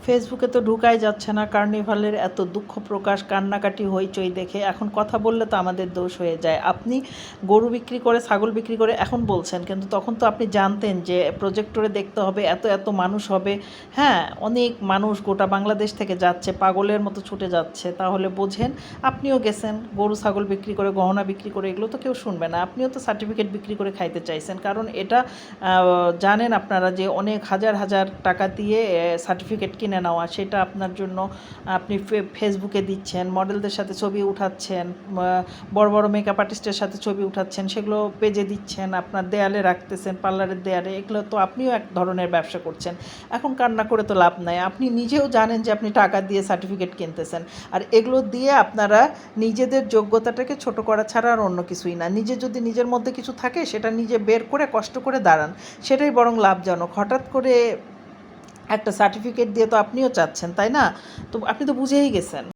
ফেসবুকে তো ঢুকাই যাচ্ছে না, কার্নিভালের এত দুঃখ প্রকাশ, কান্নাকাটি হইচই দেখে এখন কথা বললে তো আমাদের দোষ হয়ে যায়। আপনি গরু বিক্রি করে, ছাগল বিক্রি করে এখন বলছেন, কিন্তু তখন তো আপনি জানতেন যে প্রজেক্টরে দেখতে হবে, এত এত মানুষ হবে। হ্যাঁ, অনেক মানুষ গোটা বাংলাদেশ থেকে যাচ্ছে, পাগলের মতো ছুটে যাচ্ছে। তাহলে বোঝেন, আপনিও গেছেন গরু ছাগল বিক্রি করে, গহনা বিক্রি করে, এগুলো তো কেউ শুনবে না। আপনিও তো সার্টিফিকেট বিক্রি করে খাইতে চাইছেন, কারণ এটা জানেন আপনারা যে অনেক হাজার হাজার টাকা দিয়ে সার্টিফিকেট কিনে নেওয়া, সেটা আপনার জন্য আপনি ফেসবুকে দিচ্ছেন, মডেলদের সাথে ছবি উঠাচ্ছেন, বড় বড় মেকআপ আর্টিস্টের সাথে ছবি উঠাচ্ছেন, সেগুলো পেজে দিচ্ছেন, আপনার দেয়ালে রাখতেছেন, পার্লারের দেয়ালে। এগুলো তো আপনিও এক ধরনের ব্যবসা করছেন। এখন কান্না করে তো লাভ নাই, আপনি নিজেও জানেন যে আপনি টাকা দিয়ে সার্টিফিকেট কিনতেছেন। আর এগুলো দিয়ে আপনারা নিজেদের যোগ্যতাটাকে ছোট করা ছাড়া আর অন্য কিছুই না। নিজে যদি নিজের মধ্যে কিছু থাকে, সেটা নিজে বের করে কষ্ট করে দাঁড়ান, সেটাই বরং লাভজনক। হঠাৎ করে একটা সার্টিফিকেট দিয়ে তো আপনিও চাচ্ছেন, তাই না? তো আপনি তো বুঝেই গেছেন।